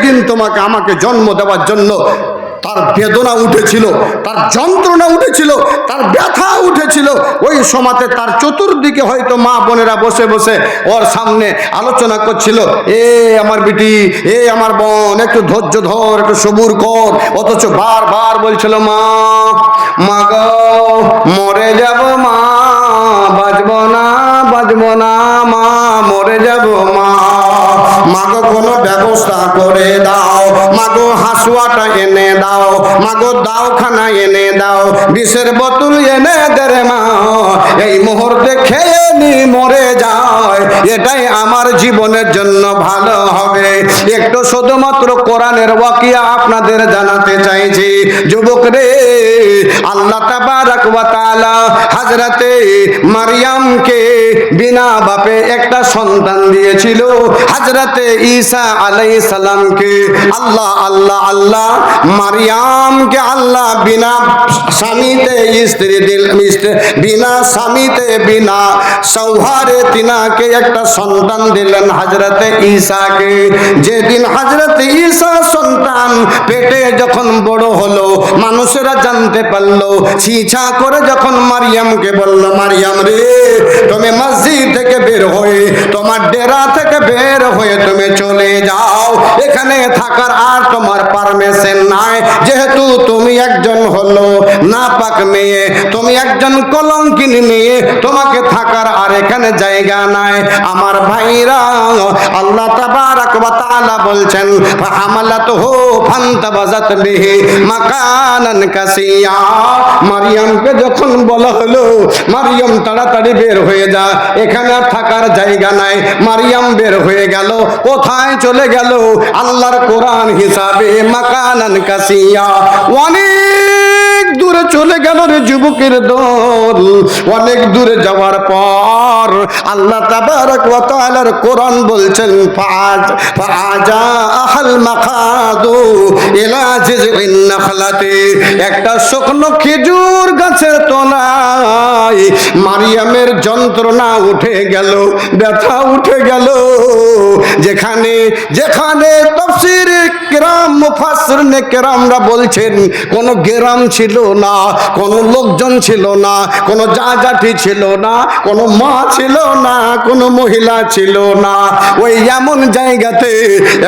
দিন তোমাকে আমাকে জন্ম দেওয়ার জন্য তার বেদনা উঠেছিল, তার যন্ত্রণা উঠেছিল, তার ব্যথা উঠেছিল। ওই সময়তে তার চতুর্দিকে হয়তো মা বোনেরা বসে বসে ওর সামনে আলোচনা করছিল, এ আমার বিটি, এ আমার বোন, একটু ধৈর্য ধর, একটু সবুর কর। অথচ বারবার বলছিল, মা, মা গো মরে যাব মা, বাঁচব না, বাঁচব না মা, মরে যাব মা, মাগো কোনো ব্যবস্থা করে দাও, মাগো হাসুয়াটা এনে দাও, মাগো দাওখানা এনে দাও, বিষের বোতল এনে দে রে মা, এই মুহূর্তে খেয়ে নি মরে যায়, এটাই আমার জীবনের জন্য ভালো হবে। একটু শুধুমাত্র কোরআনের ওয়াকিয়া আপনাদের জানাতে চাইছি। যুবক রে, আল্লাহ তাবারাক ওয়া তাআলা হযরতে মারইয়ামকে বিনা বাপে একটা সন্তান দিয়েছিল। হযরতে ঈসা আলাইহিস সালামকে আল্লাহ আল্লাহ আল্লাহ মারইয়ামকে আল্লাহ বিনা স্বামীতে স্ত্রী দিল, বিনা স্বামীতে বিনা সৌহারে তিনাকে একটা সন্তান দিলেন হযরতে ঈসাকে। যেদিন হযরতে ঈসা সন্তান পেটে যখন বড় হলো, মানুষেরা জানতে পারলো, ছিছা করে যখন মারইয়ামকে বলল, মারইয়াম রে, তুমি মসজিদ থেকে বের হয়ে, তোমার ডেরা থেকে বের হয়ে তুমি চলে যাও, এখানে থাকার আর তোমার পারমিশন নাই, যেহেতু তুমি একজন হলো নাপাক মেয়ে, তুমি একজন কলঙ্কিনী মেয়ে, তোমাকে থাকার আর এখানে জায়গা নাই। আমার ভাইরা, আল্লাহ তাবারাক ওয়া তাআলা বলছেন, ফাহামালাতুহু ফান্তাবাযাত বিহি মাকানান কাসিয়া। মারইয়ামকে যখন বলা হলো, মারইয়াম তাড়াতাড়ি বের হয়ে যা, এখানে আর থাকার জায়গা নাই, মারইয়াম বের হয়ে গেল। কোথায় চলে গেল? আল্লাহর কোরআন হিসাবে মাকানান কাসিয়া, অনেক দূরে চলে গেল রে যুবকের দল। অনেক দূরে যাওয়ার পর আল্লাহ তাবারাক ওয়া তাআলার কোরআন বলছেন, ফাআজা আহল মাকাদু ইলা জিযইন নাখলাতি, একটা শুকনো খেজুর গাছের তলায় মারইয়ামের যন্ত্রণা উঠে গেল, ব্যথা উঠে গেল। যেখানে যেখানে তাফসীরে কিরাম মুফাসসিরিনে কিরামরা বলছেন, কোন গ্রাম ছিল না, কোন লোকজন ছিল না, কোন জাজাটি ছিল না, কোন মা ছিল না, কোন মহিলা ছিল না। ওই এমন জায়গাতে,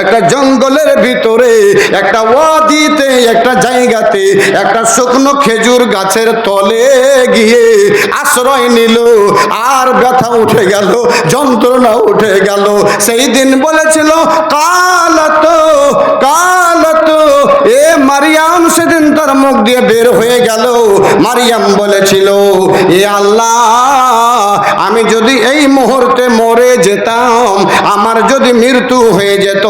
একটা জঙ্গলের ভিতরে, একটা ওয়াদিতে, একটা জায়গাতে, একটা শুকনো খেজুর গাছের তলে গিয়ে আশ্রয় নিল। আর ব্যথা উঠে গেল, যন্ত্রণা উঠে গেল। সেই দিন বলেছিল, কালত কালত, এ মারইয়াম, সেদিন তার মুখ দিয়ে বের হয়ে গেল। মারইয়াম বলেছিল, এ আল্লাহ, আমি যদি এই মুহূর্তে মরে যেতাম, আমার যদি মৃত্যু হয়ে যেত,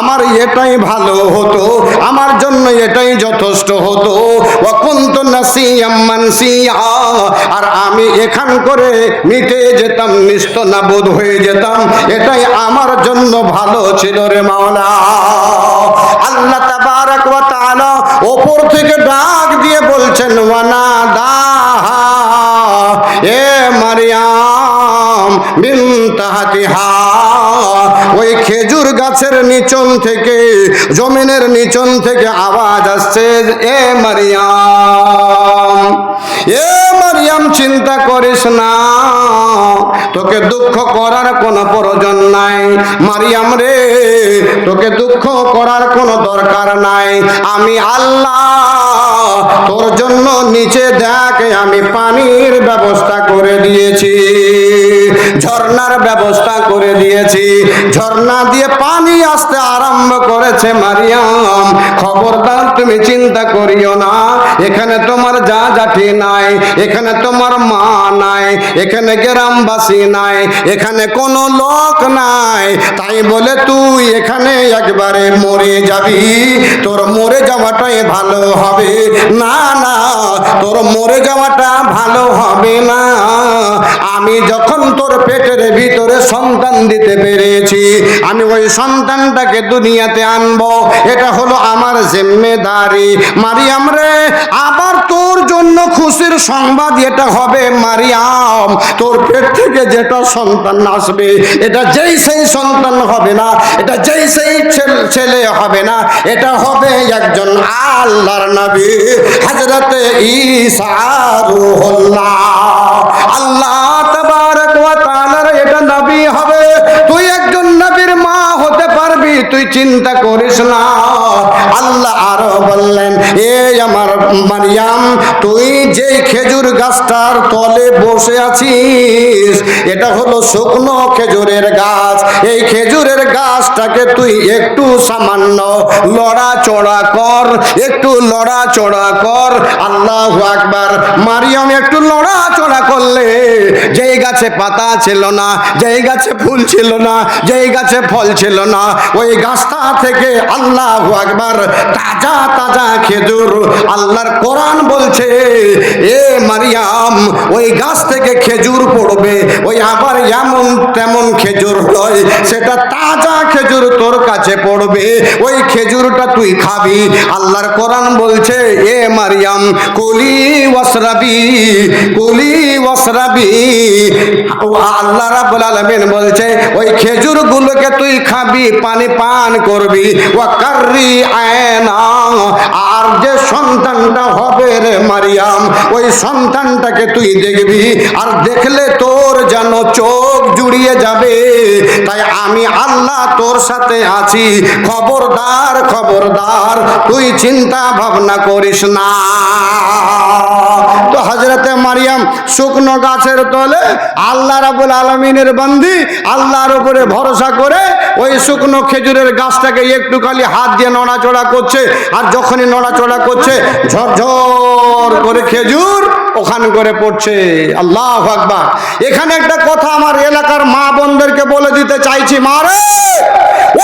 আমার এটাই ভালো হতো, আমার জন্য এটাই যথেষ্ট হতো। ওয়া কুনতু নাসিয়াম মানসিয়া, আর আমি এখান করে মিটে যেতাম, নিস্তনাবোধ হয়ে যেতাম, এটাই আমার জন্য ভালো ছিল রে মাওলা। আল্লাহ তাবারাক ওয়া তাআলা উপর থেকে ডাক দিয়ে বলছেন, ওয়ানাদাহা, এ মারইয়াম মিন তাহতিহা, ওই খেজুর গাছের নিচন থেকে, জমিনের নিচন থেকে আওয়াজ আসছে, এ মারইয়াম, এ মারইয়াম, চিন্তা করিস না, তোকে দুঃখ করার কোনো প্রয়োজন নাই। মারইয়াম রে, তোকে দুঃখ করার কোনো দরকার নাই। আমি আল্লাহ তোর জন্য নিচে দেখ, আমি পানির ব্যবস্থা করে দিয়েছি, ঝর্ণার ব্যবস্থা করে দিয়েছি। ঝর্ণা দিয়ে পানি আসতে আরম্ভ করেছে। মারইয়াম, খবরদার তুমি চিন্তা করিও না, এখানে তোমার জাজাটি নাই, এখানে তোমার মা নাই, এখানে গ্রামবাসী নাই, এখানে কোনো লোক নাই, তাই বলে তুই এখানে একবারে মরে যাবি, তোর মরে যাওয়াটাই ভালো হবে না। না, তোর মরে যাওয়াটা ভালো হবে না। আমি যখন তোর পেটের ভিতরে সন্তান দিতে পেরেছি, আমি ওই সন্তানটাকে দুনিয়াতে আনবো, এটা হলো আমার জিম্মেদারি। মারইয়াম রে, আবার তোর জন্য খুশির সংবাদ এটা হবে মারিয়াম, তোর পেট থেকে যেটা সন্তান আসবে এটা যেই সেই সন্তান হবে না, এটা যেই সেই ছেলে হবে না, এটা হবে একজন আল্লাহর নবী হযরতে ঈসা রূহুল্লাহ। আল্লাহ তাবারক ওয়া তাআলার এটা নবী হবে, তুই একজন নবীর মা হতে পারবি, তুই চিন্তা করিস না। আল্লাহ আরো বললেন, এ আমার মারিয়াম, তুই যে খেজুর গাছটার তলে বসে আছিস এটা হলো শুকনো খেজুরের গাছ, এই খেজুরের গাছটাকে তুই একটু সামান্য লড়াচড়া কর, একটু লড়াচড়া কর। আল্লাহু আকবার। মারিয়াম একটু লড়াচড়া করলে যেই গাছে পাতা ছিল না, যেই গাছে ফুল ছিল না, যেই গাছে ফল ছিল না, ওই গাছটা থেকে আল্লাহু আকবার তাজা তাজা খেজুর, আল্লাহর কোরআন বলছে এ মারিয়াম ওই গাছ থেকে খেজুর পড়বে, ওই আবার এমন তেমন খেজুর নয়, সেটা তাজা খেজুর তোর কাছে পড়বে, ওই খেজুরটা তুই খাবি। আল্লাহর কোরআন বলছে এ মারিয়াম কুলি ওয়াসরাবি, কুলি ওয়াসরাবি। আল্লাহ রাব্বুল আলামিন বলছে ওই খেজুরগুলোকে তুই খাবি, পানি পান করবি। ওয়া কাররি আয়না, আর যে সন্তানটা হবে রে মারিয়াম ওই সন্তানটাকে তুই দেখবি, আর দেখলে তোর যেন চোখ জুড়িয়ে যাবে। তাই আমি আল্লাহ তোর সাথে আছি, খবরদার খবরদার তুই চিন্তা ভাবনা করিস না। তো হযরতে মারিয়াম শুকনো গাছের তলে আল্লাহ রাব্বুল আলামিনের বান্দি আল্লাহর উপরে ভরসা করে ওই শুকনো খেজুরের গাছটাকে একটু খালি হাত দিয়ে নড়াচড়া করছে, আর যখনই নড়াচড়া করছে ঝরঝর করে খেজুর ওখান করে পড়ছে। আল্লাহু আকবার। এখানে একটা কথা আমার এলাকার মা বোনদেরকে বলে দিতে চাইছি, মারে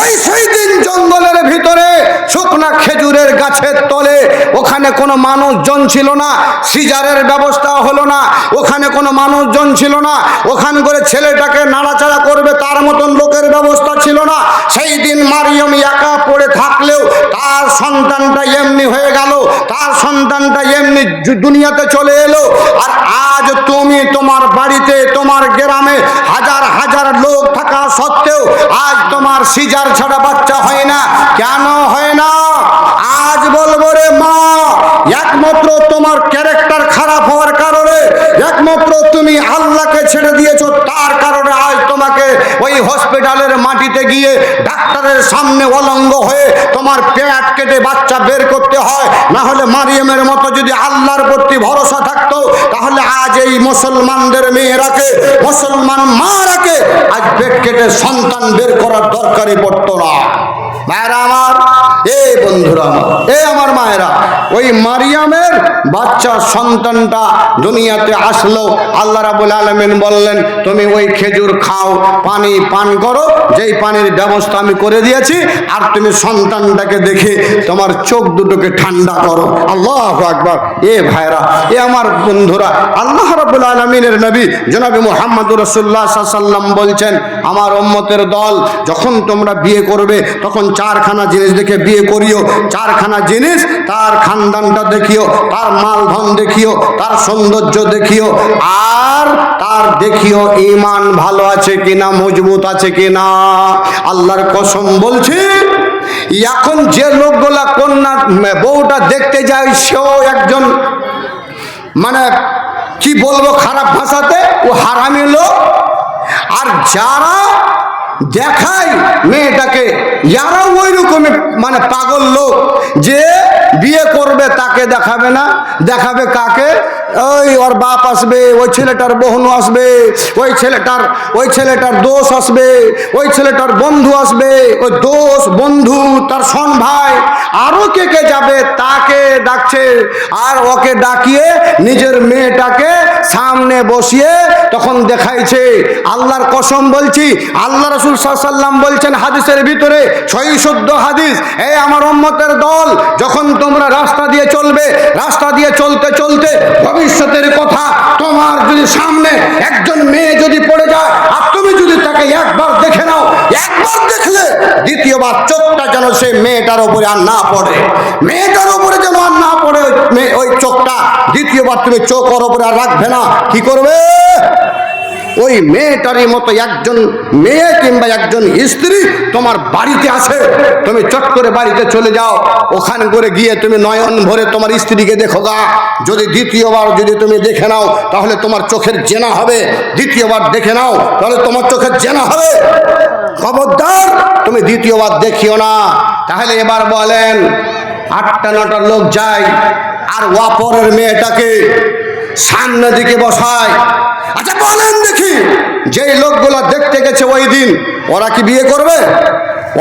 ওই সেই দিন জঙ্গলের ভিতরে শুকনা খেজুরের গাছের তলে ওখানে কোনো মানুষজন ছিল না, সিজারের ব্যবস্থা হলো না, ওখানে কোনো মানুষজন ছিল না, ওখান করে ছেলেটাকে নাড়াচাড়া করবে তার মতন লোকের ব্যবস্থা ছিল না। সেই দিন মারিয়াম একা পড়ে থাকলেও তার সন্তানটা এমনি হয়ে গেল, তার সন্তানটা এমনি দুনিয়াতে চলে এলো। আর আজ তুমি তোমার বাড়িতে তোমার গ্রামে হাজার হাজার লোক থাকা সত্ত্বেও আজ তোমার সিজার ছাড়া বাচ্চা হয় না। কেন হয় না? আজ বলবো রে মা, একমাত্র তোমার ক্যারেক্টার খারাপ হওয়ার কারণে, একমাত্র তুমি আল্লাহকে ছেড়ে দিয়েছো তার কারণে আজ তোমাকে ওই হসপিটালের মাটিতে গিয়ে ডাক্তারের সামনে অলঙ্গ হয়ে তোমার পেট কেটে বাচ্চা বের করতে হয়। না হলে মারিয়ামের মতো যদি আল্লাহর প্রতি ভরসা থাকতো তাহলে আজ এই মুসলমানদের মেয়েরাকে, মুসলমান মারাকে আজ পেট কেটে সন্তান বের করার দরকারই পড়তো না। মায়েরা আমার, এই বন্ধুরা আমার, এই আমার মায়েরা, ওই মারিয়ামের বাচ্চা সন্তানটা দুনিয়াতে আসলো। আল্লাহ রাব্বুল আলামিন বললেন তুমি ওই খেজুর খাও, পানি পান করো, যেই পানির ব্যবস্থা আমি করে দিয়েছি, আর তুমি সন্তানটাকে দেখে তোমার চোখ দুটোকে ঠান্ডা করো। আল্লাহু আকবার। এ ভাইরা, এ আমার বন্ধুরা, আল্লাহ রাব্বুল আলামিনের নবী জনাবে মুহাম্মদুর রাসূলুল্লাহ সাল্লাল্লাহু আলাইহি ওয়াসাল্লাম বলছেন আমার উম্মতের দল যখন তোমরা বিয়ে করবে তখন চারখানা জিনিস দেখে বিয়ে করিও। চারখানা জিনিস, তার খানদানটা দেখিও, তার মালধন দেখিও, তার সৌন্দর্য দেখিও, আর তার দেখিও ঈমান ভালো আছে কিনা, মজবুত আছে কিনা। আল্লাহর কসম বলছি, এখন যে লোকগুলা কন্যা বউটা দেখতে যায় সেও একজন, মানে কি বলবো খারাপ ভাষাতে, ও হারামি লোক। আর যারা দেখায় মেয়েটাকে যারাও ওই রকমের মানে পাগল লোক, যে বিয়ে করবে তাকে দেখাবে না, দেখাবে কাকে? ওই ওর বাপ আসবে, ওই ছেলেটার বহনু আসবে, ওই ছেলেটার দোষ আসবে, ওই ছেলেটার বন্ধু আসবে, ওই দোষ বন্ধু তার সন ভাই আরো কে কে যাবে তাকে ডাকছে। আর ওকে ডাকিয়ে নিজের মেয়েটাকে সামনে বসিয়ে তখন দেখাইছে। আল্লাহর কসম বলছি, আল্লাহ রাসূল সাল্লাল্লাহু আলাইহি ওয়াসাল্লাম বলছেন হাদিসের ভিতরে, সহিহ শুদ্ধ হাদিস, এই আমার উম্মতের দল যখন তোমরা রাস্তা দিয়ে চলবে, রাস্তা দিয়ে চলতে চলতে ভবিষ্যতের কথা, তোমার যদি সামনে একজন মেয়ে যদি পড়ে যায় আর তুমি যদি তাকে একবার দেখে নাও, একবার দেখলে দ্বিতীয়বার চোখটা যেন সেই মেয়েটার উপরে আর না পড়ে, মেয়েটার উপরে যেন আর না পড়ে। ওই চোখটা দ্বিতীয়বার তুমি চোখ ওর উপরে আর রাখবে না। কি করবে? ওই মেয়েটারই মতো একজন মেয়ে কিংবা একজন স্ত্রী তোমার বাড়িতে আছে, তুমি চট করে বাড়িতে চলে যাও, ওখান করে গিয়ে তুমি নয়ন ভরে তোমার স্ত্রীকে দেখো গা। যদি দ্বিতীয়বার যদি তুমি দেখে নাও তাহলে তোমার চোখের জেনা হবে, দ্বিতীয়বার দেখে নাও তাহলে তোমার চোখের জেনা হবে। খবরদার তুমি দ্বিতীয়বার দেখিও না। তাহলে এবার বলেন, 8টা 9টা লোক যায় আর ওয়াপরের মেয়েটাকে সামনে দিকে বসায়। আচ্ছা বলেন দেখি, যেই লোকগুলো দেখতে গেছে ওই দিন, ওরা কি বিয়ে করবে?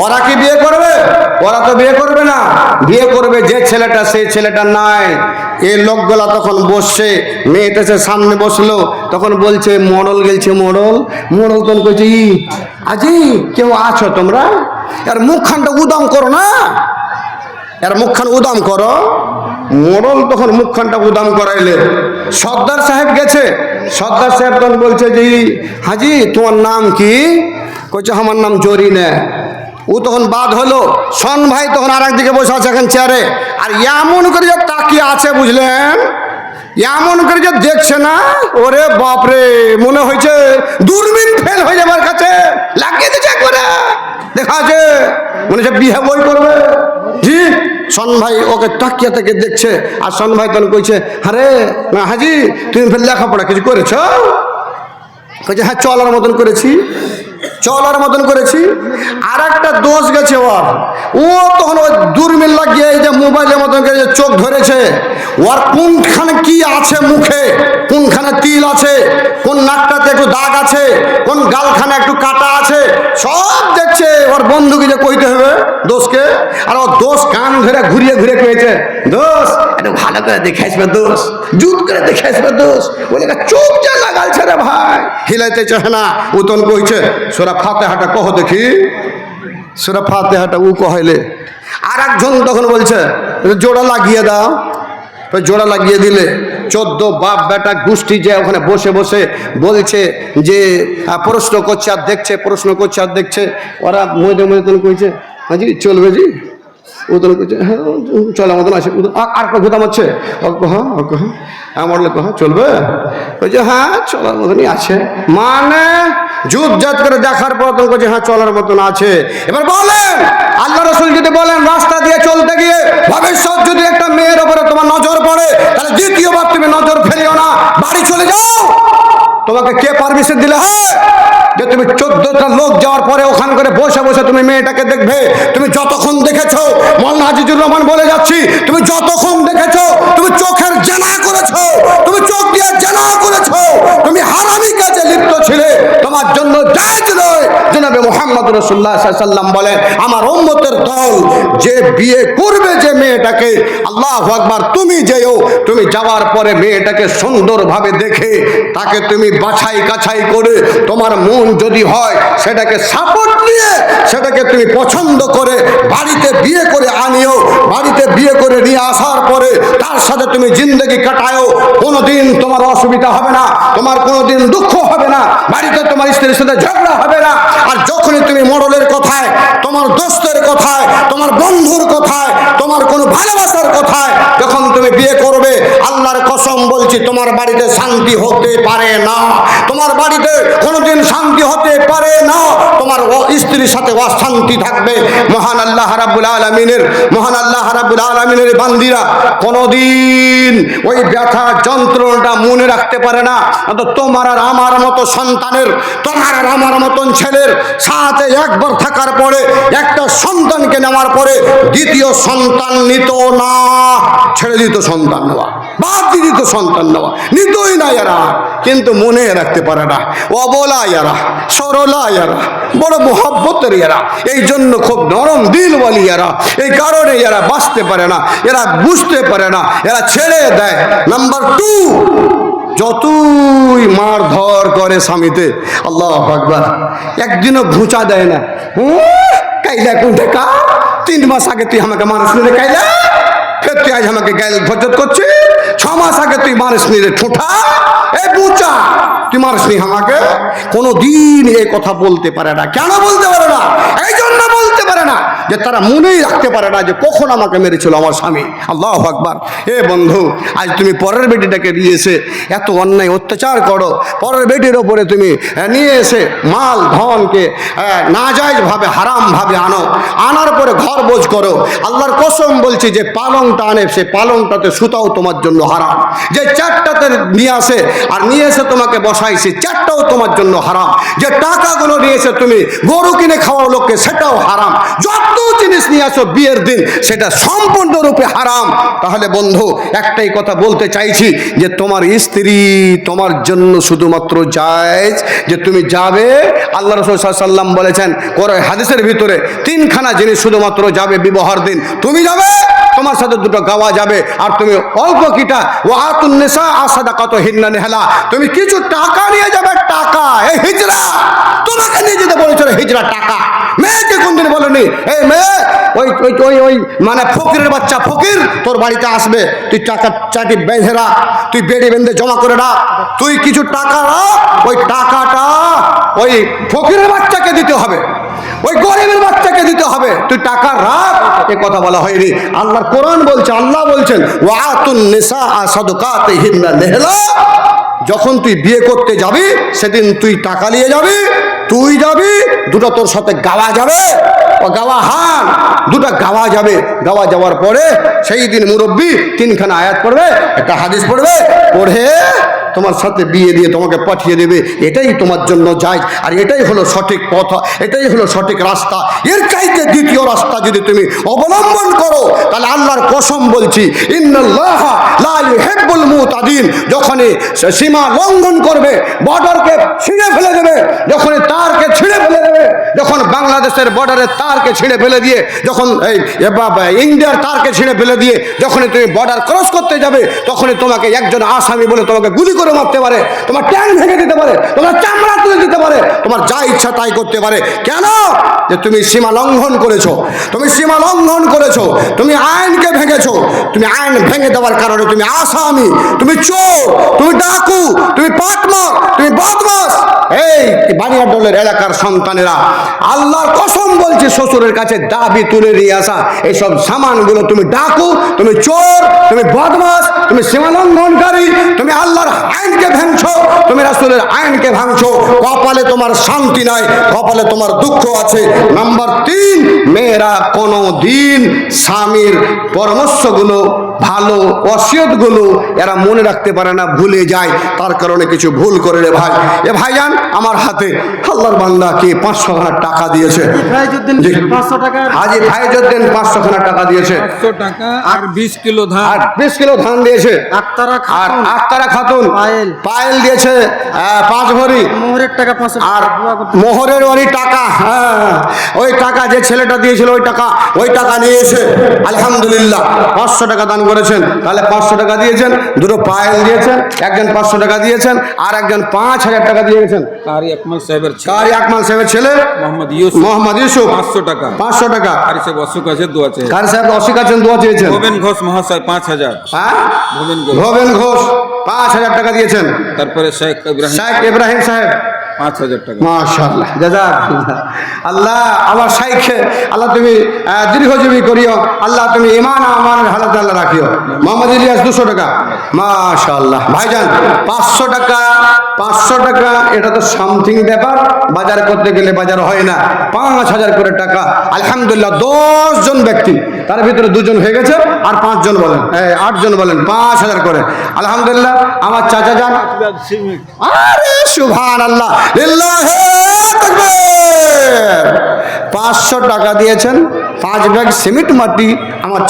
ওরা কি বিয়ে করবে? ওরা তো বিয়ে করবে না। বিয়ে করবে যে ছেলেটা, সেই ছেলেটা নাই। এই লোকগুলা তখন বসছে, মেয়েটা সে সামনে বসলো, তখন বলছে মডল গেলছে, মডল মডল তখন কইছে, আজি কেউ আছো তোমরা? আর মুখখানটা উদাম করো না, এর মুখখান উদাম করো। মোড়ল তখন মুখখানটা উদাম করাইলে সর্দার সাহেব গেছে, সর্দার সাহেব তখন বলছে যে হাজি তোমার নাম কি? কইছে আমার নাম জরিনা। ও তখন বাদ হলো। শোন ভাই তখন আর একদিকে বসে আছে এখন চেয়ারে, আর এমন করে যে তাকিয়ে আছে বুঝলেন, এমন করে যে দেখছে না, ওরে বাপরে মনে হয়েছে দূরবীন ফেল হয়ে যাবার কাছে লাগিয়ে দিচ্ছে করে দেখা আছে, মনে হচ্ছে বিয়ে বই করবে। জি শোন ভাই ওকে তাকিয়ে থেকে দেখছে, আর শোন ভাই তখন কইছে আরে না হাজি তুমি ফের লেখাপড়া কিছু করেছ? কইছে হ্যাঁ চলার মতন করেছি, চলার মতন করেছি। আর একটা দোষ গেছে ওর, ও তখন ওই দূরবীন লাগিয়ে এই যে মোবাইলের মতন করে চোখ ধরেছে, ওর কোনখানে কি আছে মুখে, কোনখানে তিল আছে, কোন নাকটাতে একটু দাগ আছে, কোন গালখানে একটু কাটা আছে, সব দেখছে। ওর বন্ধুকে যে কইতে হবে দোষকে, আর ও দোষ কান ধরে ঘুরিয়ে ঘুরিয়ে কয়েছে, দোষ একটু ভালো করে দেখে আসবে, দোষ জুত করে দেখে আসবে, দোষ বলে চোখ যা লাগালছে রে ভাই, হিলাইতে চাহে না। ও তখন কইছে সূরা ফাতিহাটা কহ দেখি, সূরা ফাতিহাটা ও কহাইলে। আর একজন তখন বলছে জোড়া লাগিয়ে দাও। জোড়া লাগিয়ে দিলে 14 বাপ বেটা গোষ্ঠী যে ওখানে বসে বসে বলছে যে প্রশ্ন করছে আর দেখছে, প্রশ্ন করছে আর দেখছে। ওরা মধ্যে মধ্যে তখন কইছে হাজি চলবে জি, ও তখন কইছে হ্যাঁ চলার মতন আছে। আর কোথাও হচ্ছে আমার লোক হ্যাঁ চলবে, কইছে হ্যাঁ চলার মতনই আছে। মানে জুবজাত করে দেখার পর তখন কইছে হ্যাঁ চলার মতন আছে। এবার বলেন আল্লাহ রাসূল যদি বলেন রাস্তা দিয়ে চলতে গিয়ে ভবিষ্যৎ যদি একটা মেয়ের উপরে তোমার নজর পড়ে, তাহলে দ্বিতীয়বার তুমি নজর ফেলিও না, বাড়ি চলে যাও। তোমাকে কে পারমিশন দিলে হয় যে তুমি 14টা লোক যাওয়ার পরে ওখান করে বসে বসে তুমি মেয়েটাকে দেখবে? তুমি যতক্ষণ দেখেছো, মাওলানা আজিজুর রহমান বলে যাচ্ছি, তুমি যতক্ষণ দেখেছো তুমি চোখের জেনা করেছো, তুমি চোখ দিয়ে জেনা করেছো, তুমি হারামি কাজে লিপ্ত ছিলে, তোমার জন্য জায়েজ নয়। জনাবে মুহাম্মদ রাসূলুল্লাহ সাল্লাল্লাহু আলাইহি ওয়াসাল্লাম বলেন আমার উম্মতের দল যে বিয়ে করবে যে মেয়েটাকে, আল্লাহু আকবার, তুমি যেও, তুমি যাওয়ার পরে মেয়েটাকে সুন্দরভাবে দেখে তাকে তুমি বাছাই কাছাই করে তোমার মন যদি হয় সেটাকে সাপোর্ট নিয়ে সেটাকে তুমি পছন্দ করে বাড়িতে বিয়ে করে আনিও। বাড়িতে বিয়ে করে নিয়ে আসার পরে তার সাথে তুমি জিন্দগি কাটায়ও, কোনোদিন তোমার অসুবিধা হবে না, তোমার কোনোদিন দুঃখ হবে না, বাড়িতে তোমার স্ত্রীর সাথে ঝগড়া হবে না। আর যখনই তুমি মডেলের কথায়, তোমার দোস্তের কথায়, তোমার বন্ধুর কথায়, তোমার কোনো ভালোবাসার কথায় যখন তুমি বিয়ে করবে, আল্লাহর কসম বলছি তোমার বাড়িতে শান্তি হতে পারে না, তোমার বাড়িতে কোনোদিন শান্তি হতে পারে না, তোমার স্ত্রীর সাথে অশান্তি থাকবে। মহান আল্লাহ রাব্বুল আলামিনের, মহান আল্লাহ রাব্বুল আলামিনের বান্দীরা কোনোদিন ওই ব্যথা যন্ত্রণাটা মনে রাখতে পারে না। তো তোমার আর আমার মতো সন্তানের, তোমার আর আমার মতন ছেলের সাথে একবার থাকার পরে, একটা সন্তানকে নেওয়ার পরে দ্বিতীয় সন্তান নিত না, ছেড়ে দিত সন্তান নেওয়া, বাদ দিয়ে দিত সন্তান নেওয়া, নিতই না এরা। কিন্তু মনে রাখতে পারে না, অবলা এরা, সরলা এরা, বড় মোহাব্বতের এরা, এই জন্য খুব নরম দিলওয়ালি এরা, এই কারণে এরা বাঁচতে পারে না, এরা বুঝতে পারে না, এরা ছেড়ে দেয়। নাম্বার 2, যতই মার ধর করে স্বামীতে, আল্লাহু আকবার, একদিনও ঘুচা দেয় না। কাইলা কোন দেখা 3 মাস আগে তুই আমাকে মানুষ নিলে কাইলা, ফের তুই আজ আমাকে গাইল ভজত করছি, 6 মাস আগে তুই মানুষ নিলে ঠোঁটা, এই বুচা তুই মানুষ নি আমাকে। কোনোদিন এই কথা বলতে পারে না। কেন বলতে পারে না? এই জন্য বলতে পারে না, যে তারা মনেই রাখতে পারে না যে কখন আমাকে মেরেছিল আমার স্বামী। আল্লাহু আকবার। এ বন্ধু, আজ তুমি পরের বেটিটাকে নিয়ে এসে এত অন্যায় অত্যাচার করো, পরের বেটির ওপরে তুমি নিয়ে এসে মাল ধনকে নাজায়েজভাবে হারামভাবে আনার পরে ঘর বোঝ করো। আল্লাহর কসম বলছি, যে পালংটা আনে সে পালংটাতে সুতাও তোমার জন্য হারাম। যে চারটাতে নিয়ে আসে আর নিয়ে এসে তোমাকে বসাইছে, চারটাও তোমার জন্য হারাম। যে টাকাগুলো নিয়ে এসে তুমি গরু কিনে খাওয়াও লোককে, সেটাও হারাম। যত জিনিস নিয়ে আসো বিয়ের দিন, সেটা সম্পূর্ণরূপে হারাম। তাহলে বন্ধু, একটাই কথা বলতে চাইছি, যে তোমার স্ত্রী তোমার জন্য শুধুমাত্র জায়েজ যে তুমি যাবে। আল্লাহ রাসূল সাল্লাল্লাহু আলাইহি ওয়াসাল্লাম বলেছেন কোরআন হাদিসের ভিতরে, তিনখানা জিনিস শুধুমাত্র যাবে বিবাহের দিন। তুমি যাবে, তোমার সাথে দুটো গাওয়া যাবে, আর তুমি অল্প কিটা ওয়াতুন নিসা সাদাকাতুহিন্না নিহলা, তুমি কিছু টাকা নিয়ে যাবে। টাকা, এই হিজরা তোমাকে নিয়ে যেতে বলেছিল, হিজরা টাকা। মেয়েকে কোনদিন বলেনি এই মেয়ে ওই ওই ওই ওই মানে ফকিরের বাচ্চা ফকির তোর বাড়িতে আসবে, তুই টাকা চাটি বেঁধে রাখ, তুই বেড়ে বেঁধে জমা করে রাখ, তুই কিছু টাকা রাখ, ওই টাকাটা ওই ফকিরের বাচ্চাকে দিতে হবে, ওই গরিবের বাচ্চাকে দিতে হবে, তুই টাকা রাখ। এ কথা বলা হয়নি। আল্লাহর কোরআন বলছে, আল্লাহ বলছেন ওয়াতুন নিসা সাদাকাতিহিন্না নিহলা, যখন তুই বিয়ে করতে যাবি সেদিন তুই টাকা নিয়ে যাবি, তুই যাবি, দুটো তোর সাথে গাওয়া যাবে, ও গাওয়া হান দুটো গাওয়া যাবে। গাওয়া যাওয়ার পরে সেই দিন মুরব্বী তিনখানা আয়াত পড়বে, একটা হাদিস পড়বে, পড়ে তোমার সাথে বিয়ে দিয়ে তোমাকে পাঠিয়ে দেবে। এটাই তোমার জন্য যায়, আর এটাই হলো সঠিক পথ, এটাই হলো সঠিক রাস্তা। এর চাইতে দ্বিতীয় রাস্তা যদি তুমি অবলম্বন করো, তাহলে আল্লাহর কসম বলছি, ইন্নাল্লাহা লা ইউহিব্বুল মুতাদিন, যখনই সীমা লঙ্ঘন করবে, বর্ডারকে ছিঁড়ে ফেলে দেবে, যখনই তারকে ছিঁড়ে ফেলে দেবে, যখন বাংলাদেশের বর্ডারের তারকে ছিঁড়ে ফেলে দিয়ে, যখন এই ইন্ডিয়ার তারকে ছিঁড়ে ফেলে দিয়ে যখনই তুমি বর্ডার ক্রস করতে যাবে, তখনই তোমাকে একজন আসামি বলে তোমাকে গুলি করে মারতে পারে, তোমার ট্যাং ভেঙে দিতে পারে, তোমার চামড়া তুলে দিতে পারে, তোমার যা ইচ্ছা তাই করতে পারে। কেন? যে তুমি সীমা লঙ্ঘন করেছো, তুমি সীমা লঙ্ঘন করেছো, তুমি আইনকে ভেঙেছো। তুমি আইন ভেঙে দেওয়ার কারণে তুমি আসামি, তুমি চোর, তুমি ডাকু, তুমি পাটমার, তুমি বদমাস। এই বানিয়াডোলের এলাকার সন্তানেরা, আল্লাহর কসম বলছি, শ্বশুরের কাছে দাবি তুলে নিয়ে আসা এইসব সামানগুলো, তুমি ডাকু, তুমি চোর, তুমি বদমাস, তুমি সীমা লঙ্ঘনকারী, তুমি আল্লাহর আইনকে ভাঙছো, তুমি রাসূলের আইনকে ভাঙছো। কপালে তোমার শান্তি নাই, কপালে তোমার দুঃখ আছে। নাম্বার 3, মেয়েরা কোনো দিন স্বামীর পরামর্শগুলো, ভালো ওসিয়তগুলো এরা মনে রাখতে পারে না, ভুলে যায়। তার কারণে কিছু ভুল করে রে ভাই। এ ভাইজান, আমার হাতে আল্লাহর বান্দাকে 500 খানা টাকা দিয়েছে, হাজী ফাইজউদ্দিন 500 খানা টাকা দিয়েছে, 500 টাকা আর 20 কিলো ধান, আর 20 কিলো ধান দিয়েছে। আক্তারা খাতুন পায়েল দিয়েছে 5 ভরি, মোহরের টাকা 500 আর মোহরের ওই টাকা, ওই টাকা যে ছেলেটা দিয়েছিল ওই টাকা নিয়ে এসে আলহামদুলিল্লাহ 500 টাকা দান করেছেন। তাহলে 500 টাকা দিয়েছেন, দুটো পায়েল দিয়েছেন, একজন 500 টাকা দিয়েছেন, আর একজন 5000 টাকা দিয়ে গেছেন। কারি আকমাল সাহেবের ছেলে, কারি আকমাল সাহেবের ছেলে মোহাম্মদ ইউসুফ 500 টাকা, 500 টাকা। কারি সাহেব অসুখ আছে, দোয়া চেয়ে, কারি সাহেব অসুখ আছেন, দোয়া চেয়েছেন। ভবেন ঘোষ মহাশয় 5000, হ্যাঁ, ভবেন ঘোষ 5000 টাকা দিয়েছেন। তারপরে শেখ ইব্রাহিম সাহেব 5000 টাকা। মাশাআল্লাহ, জাযাকাল্লাহ। আল্লাহ আমার শাইখে, আল্লাহ তুমি দীর্ঘজীবী করিও, আল্লাহ তুমি ঈমান আমানের হালাতে আল্লাহ রাখিও। মোহাম্মদ ইলিয়াস 200 টাকা, মাশাআল্লাহ। ভাইজান 500 টাকা, 500 টাকা এটা তো সামথিং ব্যাপার, বাজার করতে গেলে বাজার হয় না। 5000 করে টাকা, আলহামদুলিল্লাহ 10 জন ব্যক্তি, তার ভিতরে 2 জন হয়ে গেছে, আর 5 জন বলেন, 8 জন বলেন, 5000 করে, আলহামদুলিল্লাহ। আমার চাচা যান, আরে সুবহানাল্লাহ, লিল্লাহি তাকবীর, 500 টাকা দিয়েছেন, 5 ব্যাগ সিমেন্ট মাটি আমার